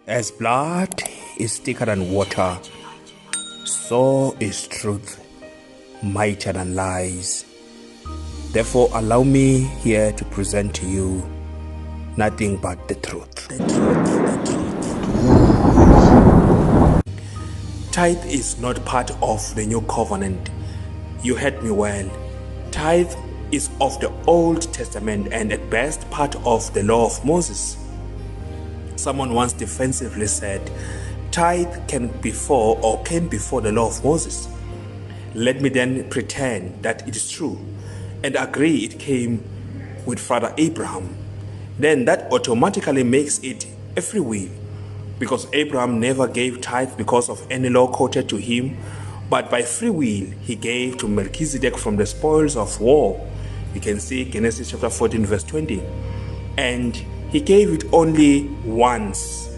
As blood is thicker than water, so is truth mightier than lies. Therefore, allow me here to present to you nothing but the truth. Tithe is not part of the new covenant. You heard me well. Tithe is of the Old Testament and at best part of the law of Moses. Someone once defensively said, tithe came before the law of Moses. Let me then pretend that it is true and agree it came with Father Abraham. Then that automatically makes it a free will, because Abraham never gave tithe because of any law quoted to him, but by free will he gave to Melchizedek from the spoils of war. You can see Genesis chapter 14 verse 20. And he gave it only once.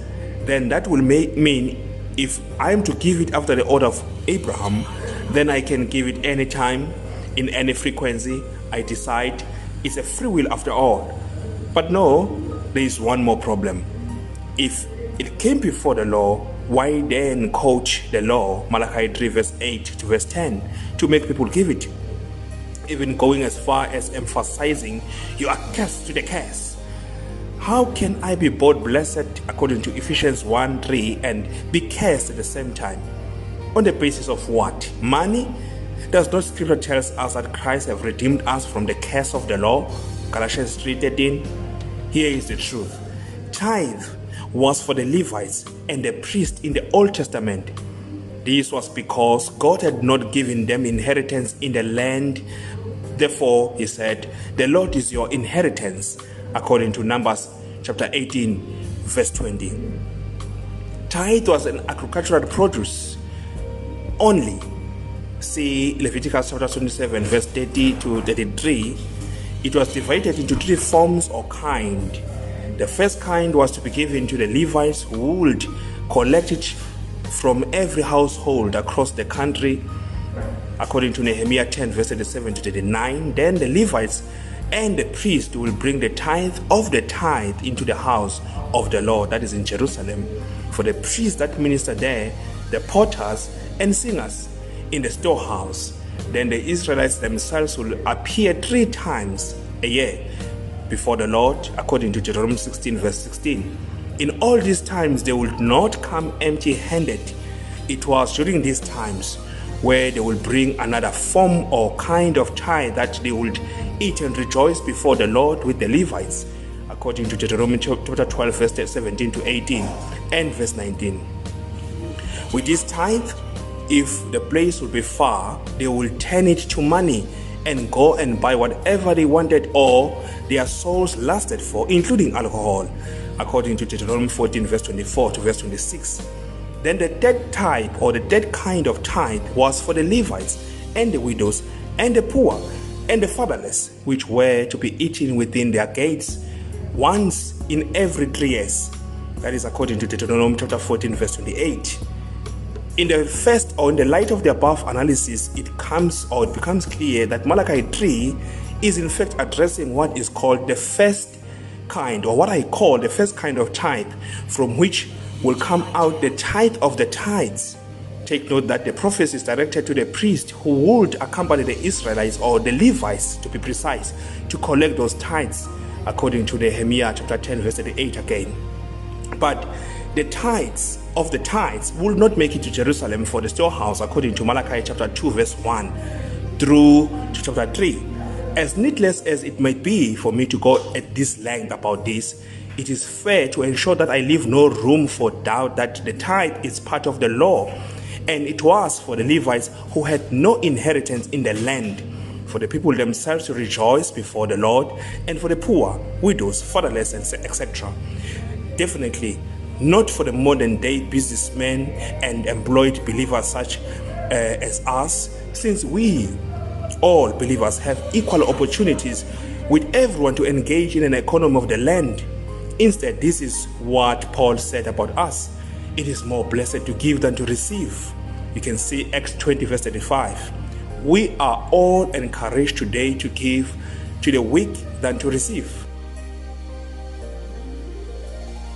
Then that will mean if I am to give it after the order of Abraham, then I can give it any time, in any frequency I decide. It's a free will after all. But no, there is one more problem. If it came before the law, why then coach the law, Malachi 3 verse 8 to verse 10, to make people give it? Even going as far as emphasizing you are cursed to the curse. How can I be both blessed according to Ephesians 1:3 and be cursed at the same time? On the basis of what? Money? Does not scripture tell us that Christ have redeemed us from the curse of the law? Galatians 3:13. Here is the truth. Tithe was for the Levites and the priests in the Old Testament. This was because God had not given them inheritance in the land. Therefore, he said, the Lord is your inheritance, according to Numbers chapter 18, verse 20. Tithe was an agricultural produce only. See Leviticus chapter 27, verse 30 to 33. It was divided into three forms or kind. The first kind was to be given to the Levites, who would collect it from every household across the country, according to Nehemiah 10 verse 37 to 39. Then the Levites and the priest will bring the tithe of the tithe into the house of the Lord, that is in Jerusalem. For the priests that minister there, the porters and singers in the storehouse. Then the Israelites themselves will appear 3 times a year before the Lord, according to Deuteronomy 16 verse 16. In all these times they will not come empty-handed. It was during these times where they will bring another form or kind of tithe that they would eat and rejoice before the Lord with the Levites, according to Deuteronomy chapter 12 verse 17 to 18 and verse 19. With this tithe, if the place will be far, they will turn it to money and go and buy whatever they wanted or their souls lasted for, including alcohol, according to Deuteronomy 14 verse 24 to verse 26. Then the third type or the third kind of tithe was for the Levites and the widows and the poor and the fatherless, which were to be eaten within their gates once in every 3 years. That is according to Deuteronomy chapter 14 verse 28. In the first, or in the light of the above analysis, it becomes clear that Malachi 3 is in fact addressing what is called the first kind, or what I call the first kind of tithe, from which will come out the tithe of the tithes. Take note that the prophecy is directed to the priest who would accompany the Israelites, or the Levites to be precise, to collect those tithes, according to Nehemiah chapter 10 verse 38 again. But the tithes of the tithes will not make it to Jerusalem for the storehouse, according to Malachi chapter 2 verse 1 through to chapter 3. As needless as it might be for me to go at this length about this, it is fair to ensure that I leave no room for doubt that the tithe is part of the law, and it was for the Levites who had no inheritance in the land, for the people themselves to rejoice before the Lord, and for the poor, widows, fatherless, and etc. Definitely not for the modern day businessmen and employed believers such as us, since we all believers have equal opportunities with everyone to engage in an economy of the land. Instead, this is what Paul said about us. It is more blessed to give than to receive. You can see Acts 20 verse 35. We are all encouraged today to give to the weak than to receive.